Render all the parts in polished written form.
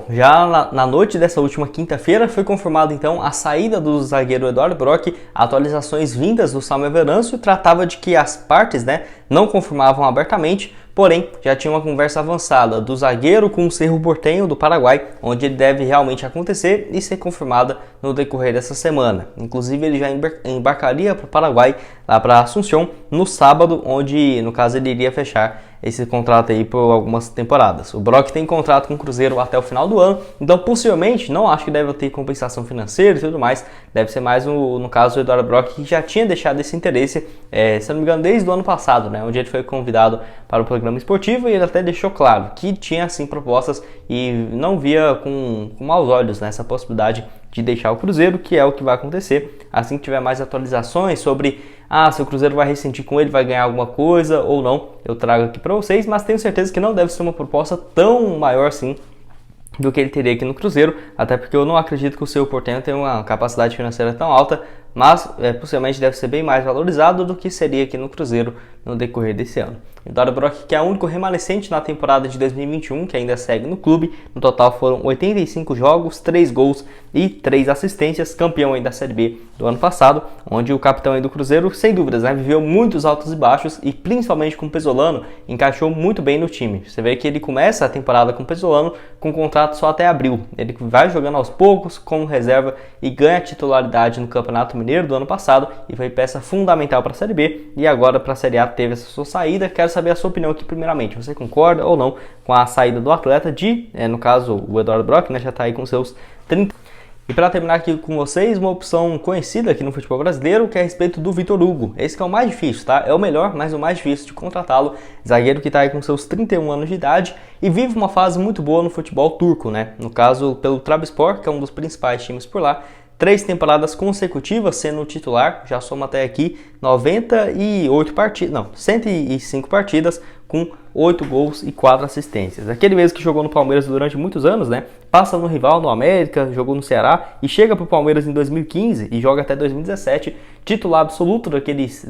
Já na noite dessa última quinta-feira foi confirmada então a saída do zagueiro Eduardo Brock. Atualizações vindas do Samuel Venâncio tratava de que as partes, não confirmavam abertamente, porém já tinha uma conversa avançada do zagueiro com o Cerro Porteño do Paraguai, onde ele deve realmente acontecer e ser confirmada no decorrer dessa semana. Inclusive ele já embarcaria para o Paraguai, lá para Asunción, no sábado, onde no caso ele iria fechar esse contrato aí por algumas temporadas. O Brock tem contrato com o Cruzeiro até o final do ano, então possivelmente, não acho que deve ter compensação financeira e tudo mais, deve ser mais no caso do Eduardo Brock, que já tinha deixado esse interesse, se não me engano, desde o ano passado, onde ele foi convidado para o programa esportivo, e ele até deixou claro que tinha sim propostas e não via com maus olhos essa possibilidade de deixar o Cruzeiro, que é o que vai acontecer assim que tiver mais atualizações sobre se o Cruzeiro vai rescindir com ele, vai ganhar alguma coisa ou não, eu trago aqui para vocês, mas tenho certeza que não deve ser uma proposta tão maior assim do que ele teria aqui no Cruzeiro, até porque eu não acredito que o Cerro Porteño tenha uma capacidade financeira tão alta, mas possivelmente deve ser bem mais valorizado do que seria aqui no Cruzeiro no decorrer desse ano. Eduardo Brock, que é o único remanescente na temporada de 2021 que ainda segue no clube, no total foram 85 jogos, 3 gols e 3 assistências, campeão aí da Série B do ano passado, onde o capitão aí do Cruzeiro, sem dúvidas, viveu muitos altos e baixos e principalmente com o Pesolano, encaixou muito bem no time. Você vê que ele começa a temporada com o Pesolano com contrato só até abril, ele vai jogando aos poucos como reserva e ganha titularidade no Campeonato Mineiro do ano passado e foi peça fundamental para a Série B, e agora para a Série A teve essa sua saída. Quero saber a sua opinião aqui primeiramente, você concorda ou não com a saída do atleta no caso o Eduardo Brock, já está aí com seus 30. E para terminar aqui com vocês, uma opção conhecida aqui no futebol brasileiro, que é a respeito do Vitor Hugo. Esse que é o mais difícil, tá? É o melhor, mas o mais difícil de contratá-lo. Zagueiro que está aí com seus 31 anos de idade e vive uma fase muito boa no futebol turco, No caso, pelo Trabzonspor, que é um dos principais times por lá. 3 temporadas consecutivas sendo titular, já soma até aqui 105 partidas com 8 gols e 4 assistências. Aquele mesmo que jogou no Palmeiras durante muitos anos, passa no rival, no América, jogou no Ceará e chega para o Palmeiras em 2015 e joga até 2017, titular absoluto daqueles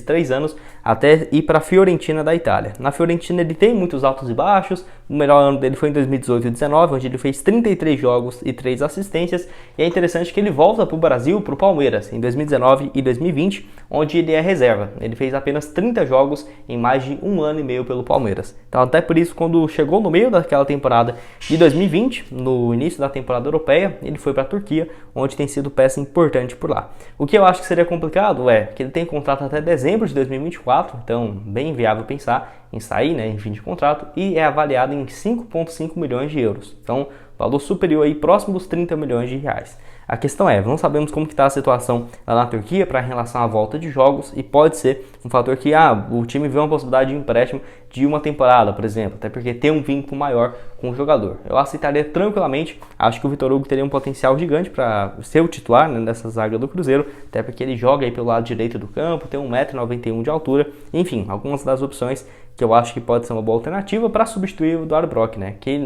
3 anos, até ir para a Fiorentina da Itália. Na Fiorentina ele tem muitos altos e baixos, o melhor ano dele foi em 2018 e 2019, onde ele fez 33 jogos e 3 assistências, e é interessante que ele volta para o Brasil, para o Palmeiras, em 2019 e 2020, onde ele é reserva. Ele fez apenas 30 jogos em mais de 1 ano e meio pelo Palmeiras. Então até por isso, quando chegou no meio daquela temporada de 2020, no início da temporada europeia, ele foi para a Turquia, onde tem sido peça importante por lá. O que eu acho que seria complicado é que ele tem contrato até dezembro de 2024, então bem viável pensar em sair, em fim de contrato, e é avaliado em 5,5 milhões de euros. Então, valor superior aí, próximo dos 30 milhões de reais. A questão é, não sabemos como está a situação lá na Turquia para relação à volta de jogos, e pode ser um fator que o time vê uma possibilidade de empréstimo de uma temporada, por exemplo, até porque tem um vínculo maior com o jogador. Eu aceitaria tranquilamente, acho que o Vitor Hugo teria um potencial gigante para ser o titular dessa zaga do Cruzeiro, até porque ele joga aí pelo lado direito do campo, tem 1,91 m de altura, enfim, algumas das opções que eu acho que pode ser uma boa alternativa para substituir o Eduardo Brock, que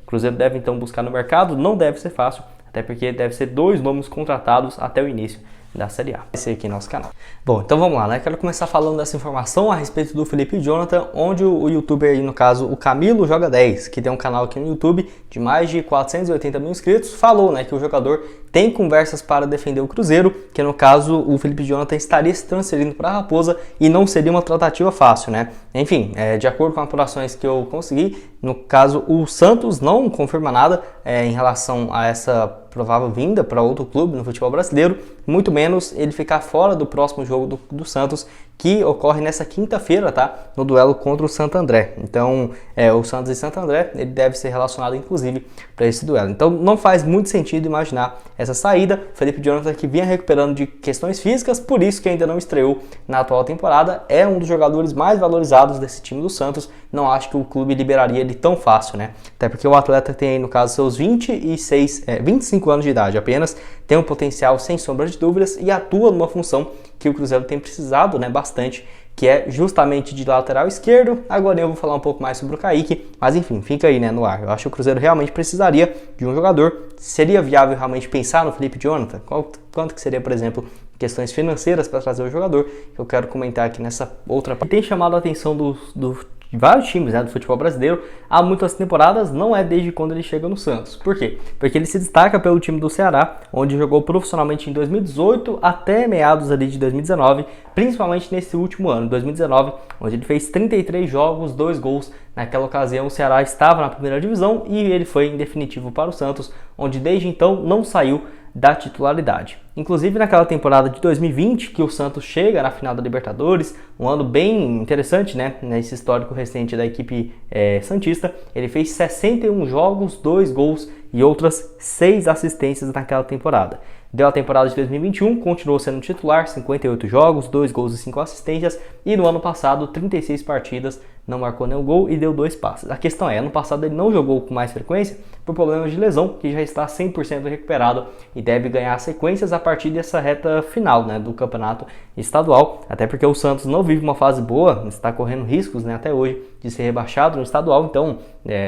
o Cruzeiro deve então buscar no mercado, não deve ser fácil, até porque deve ser 2 nomes contratados até o início da Série A. Esse aqui é nosso canal. Bom, então vamos lá, Quero começar falando dessa informação a respeito do Felipe Jonathan, onde o youtuber aí, no caso, o Camilo Joga 10, que tem um canal aqui no YouTube de mais de 480 mil inscritos, falou, que o jogador tem conversas para defender o Cruzeiro, que no caso o Felipe Jonathan estaria se transferindo para a Raposa e não seria uma tratativa fácil, Enfim, de acordo com apurações que eu consegui, no caso o Santos não confirma nada em relação a essa provável vinda para outro clube no futebol brasileiro, muito menos ele ficar fora do próximo jogo do Santos, que ocorre nessa quinta-feira, no duelo contra o Santo André. Então, o Santos e Santo André, ele deve ser relacionado inclusive para esse duelo. Então, não faz muito sentido imaginar essa saída. Felipe Jonathan, que vinha recuperando de questões físicas, por isso que ainda não estreou na atual temporada, é um dos jogadores mais valorizados desse time do Santos. Não acho que o clube liberaria ele tão fácil, Até porque o atleta tem, no caso, seus 25 anos de idade apenas, tem um potencial sem sombra de dúvidas e atua numa função que o Cruzeiro tem precisado, bastante, que é justamente de lateral esquerdo. Agora eu vou falar um pouco mais sobre o Kaique, mas enfim, fica aí, no ar. Eu acho que o Cruzeiro realmente precisaria de um jogador. Seria viável realmente pensar no Felipe Jonathan? Quanto que seria, por exemplo, questões financeiras para trazer o jogador, que eu quero comentar aqui nessa outra parte. Tem chamado a atenção do vários times, né, do futebol brasileiro há muitas temporadas, não é desde quando ele chega no Santos. Por quê? Porque ele se destaca pelo time do Ceará, onde jogou profissionalmente em 2018 até meados ali de 2019, principalmente nesse último ano, 2019, onde ele fez 33 jogos, 2 gols. Naquela ocasião o Ceará estava na primeira divisão e ele foi em definitivo para o Santos, onde desde então não saiu da titularidade. Inclusive naquela temporada de 2020, que o Santos chega na final da Libertadores, um ano bem interessante, né, nesse histórico recente da equipe santista, ele fez 61 jogos, 2 gols e outras 6 assistências naquela temporada. Deu a temporada de 2021, continuou sendo titular, 58 jogos, 2 gols e 5 assistências, e no ano passado 36 partidas, não marcou nenhum gol e deu 2 passes. A questão é, ano passado ele não jogou com mais frequência por problemas de lesão, que já está 100% recuperado e deve ganhar sequências a partir dessa reta final, né, do campeonato estadual, até porque o Santos não vive uma fase boa, está correndo riscos, né, até hoje de ser rebaixado no estadual, então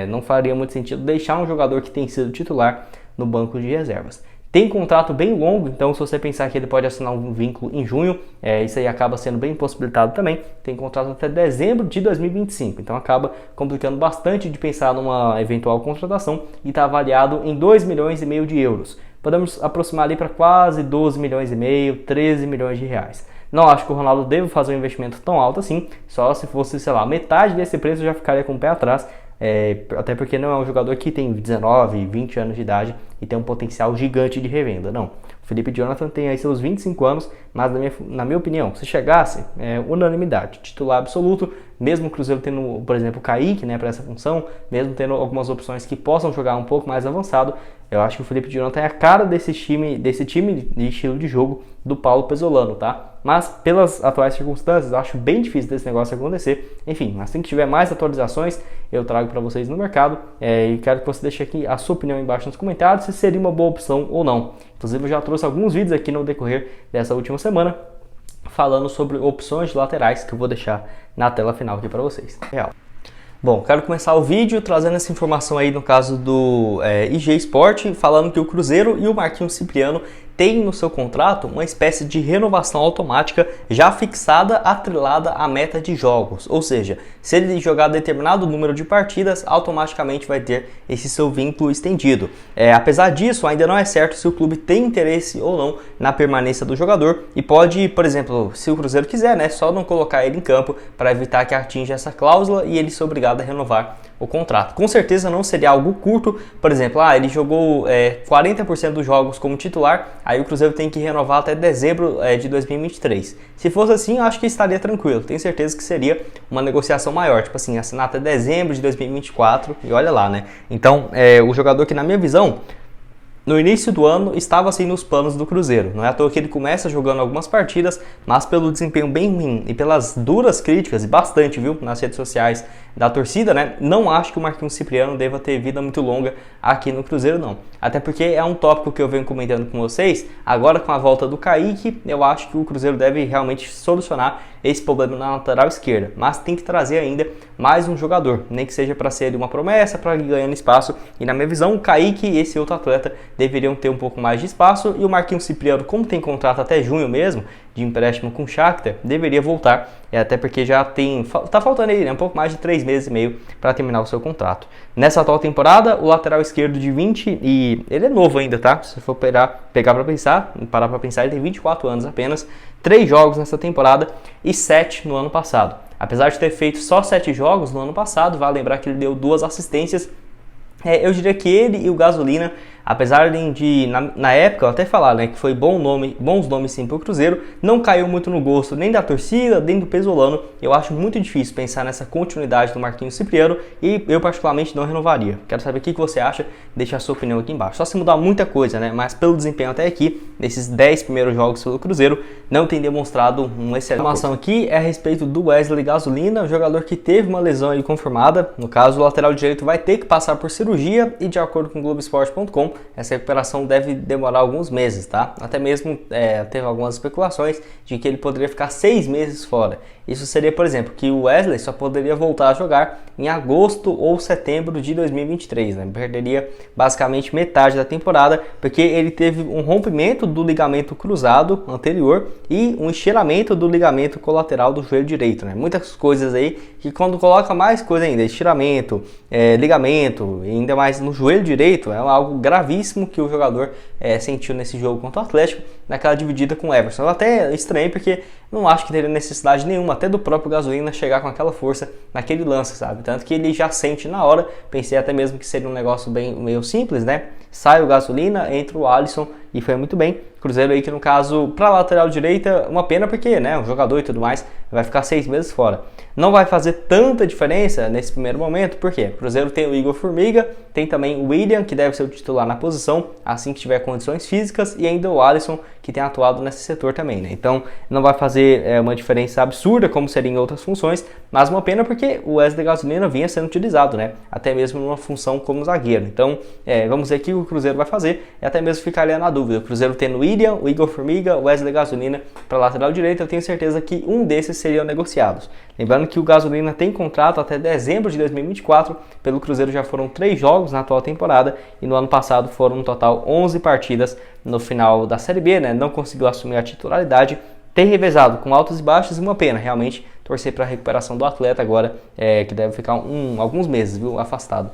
não faria muito sentido deixar um jogador que tem sido titular no banco de reservas. Tem contrato bem longo, então se você pensar que ele pode assinar um vínculo em junho, isso aí acaba sendo bem possibilitado também. Tem contrato até dezembro de 2025, então acaba complicando bastante de pensar numa eventual contratação e está avaliado em 2,5 milhões de euros. Podemos aproximar ali para quase 12,5 milhões, 13 milhões de reais. Não acho que o Ronaldo deva fazer um investimento tão alto assim, só se fosse, sei lá, metade desse preço eu já ficaria com o pé atrás. Até porque não é um jogador que tem 19, 20 anos de idade e tem um potencial gigante de revenda, não. O Felipe Jonathan tem aí seus 25 anos, mas na minha opinião, se chegasse, unanimidade, titular absoluto, mesmo o Cruzeiro tendo, por exemplo, o Kaique, né, para essa função, mesmo tendo algumas opções que possam jogar um pouco mais avançado, eu acho que o Felipe Jonathan é a cara desse time de estilo de jogo do Paulo Pesolano, tá? Mas pelas atuais circunstâncias, eu acho bem difícil desse negócio acontecer. Enfim, assim que tiver mais atualizações, eu trago para vocês no mercado e quero que você deixe aqui a sua opinião embaixo nos comentários se seria uma boa opção ou não. Inclusive eu já trouxe alguns vídeos aqui no decorrer dessa última semana falando sobre opções de laterais que eu vou deixar na tela final aqui para vocês. Real. Bom, quero começar o vídeo trazendo essa informação aí no caso do IG Sport, falando que o Cruzeiro e o Marquinhos Cipriano têm no seu contrato uma espécie de renovação automática já fixada, atrelada à meta de jogos. Ou seja, se ele jogar determinado número de partidas, automaticamente vai ter esse seu vínculo estendido. Apesar disso, ainda não é certo se o clube tem interesse ou não na permanência do jogador e pode, por exemplo, se o Cruzeiro quiser, né, só não colocar ele em campo para evitar que atinja essa cláusula e ele ser obrigado a renovar o contrato. Com certeza não seria algo curto, por exemplo, ele jogou 40% dos jogos como titular, aí o Cruzeiro tem que renovar até dezembro de 2023. Se fosse assim, eu acho que estaria tranquilo, tenho certeza que seria uma negociação maior, tipo assim, assinar até dezembro de 2024 e olha lá, né? Então, o jogador que na minha visão, no início do ano estava assim nos planos do Cruzeiro, não é à toa que ele começa jogando algumas partidas, mas pelo desempenho bem ruim e pelas duras críticas, e bastante, viu, nas redes sociais da torcida, né, não acho que o Marquinhos Cipriano deva ter vida muito longa aqui no Cruzeiro não, até porque é um tópico que eu venho comentando com vocês, agora com a volta do Kaique, eu acho que o Cruzeiro deve realmente solucionar esse problema na lateral esquerda, mas tem que trazer ainda mais um jogador, nem que seja para ser uma promessa, para ir ganhando espaço, e na minha visão o Kaique e esse outro atleta deveriam ter um pouco mais de espaço, e o Marquinhos Cipriano, como tem contrato até junho mesmo, de empréstimo com o Shakhtar, deveria voltar, até porque já tá faltando aí, né, um pouco mais de 3 meses e meio para terminar o seu contrato. Nessa atual temporada, o lateral esquerdo de 20, e ele é novo ainda, tá? Se for parar para pensar, ele tem 24 anos apenas, 3 jogos nessa temporada e 7 no ano passado. Apesar de ter feito só 7 jogos no ano passado, vale lembrar que ele deu 2 assistências. Eu diria que ele e o Gasolina, apesar de na época eu até falar, né, que foi bons nomes sim para o Cruzeiro, não caiu muito no gosto nem da torcida, nem do Pesolano. Eu acho muito difícil pensar nessa continuidade do Marquinhos Cipriano e eu particularmente não renovaria. Quero saber o que você acha, deixa a sua opinião aqui embaixo. Só se mudar muita coisa, né, mas pelo desempenho até aqui, nesses 10 primeiros jogos pelo Cruzeiro, não tem demonstrado um excelente. A informação aqui é a respeito do Wesley Gasolina, um jogador que teve uma lesão aí confirmada. No caso, o lateral direito vai ter que passar por cirurgia e, de acordo com o Globoesporte.com, essa recuperação deve demorar alguns meses, tá? Até mesmo teve algumas especulações de que ele poderia ficar 6 meses fora. Isso seria, por exemplo, que o Wesley só poderia voltar a jogar em agosto ou setembro de 2023, né? Perderia basicamente metade da temporada, porque ele teve um rompimento do ligamento cruzado anterior e um estiramento do ligamento colateral do joelho direito, né? Muitas coisas aí que quando coloca mais coisa ainda, estiramento, ligamento, e ainda mais no joelho direito, é algo gravíssimo que o jogador sentiu nesse jogo contra o Atlético, naquela dividida com o Everson. Eu até estranhei porque não acho que teria necessidade nenhuma, até do próprio Gasolina, chegar com aquela força naquele lance, sabe? Tanto que ele já sente na hora, pensei até mesmo que seria um negócio meio simples, né? Sai o Gasolina, entra o Alisson e foi muito bem. Cruzeiro aí que no caso, para lateral direita, uma pena porque, né, o jogador e tudo mais, vai ficar 6 meses fora. Não vai fazer tanta diferença nesse primeiro momento, porque o Cruzeiro tem o Igor Formiga, tem também o William, que deve ser o titular na posição, assim que tiver condições físicas, e ainda o Alisson, que tem atuado nesse setor também, né? Então, não vai fazer uma diferença absurda, como seria em outras funções, mas uma pena porque o Wesley Gasolina vinha sendo utilizado, né? Até mesmo numa função como zagueiro. Então, vamos ver o que o Cruzeiro vai fazer, e até mesmo ficaria na dúvida. O Cruzeiro tendo o William, o Igor Formiga, o Wesley Gasolina para lateral direita, eu tenho certeza que um desses seriam negociados. Lembrando que o Gasolina tem contrato até dezembro de 2024, pelo Cruzeiro já foram 3 jogos na atual temporada, e no ano passado foram no total 11 partidas no final da Série B, né? Não conseguiu assumir a titularidade, tem revezado com altos e baixos, e uma pena, realmente, torcer para a recuperação do atleta agora, que deve ficar alguns meses, viu, afastado.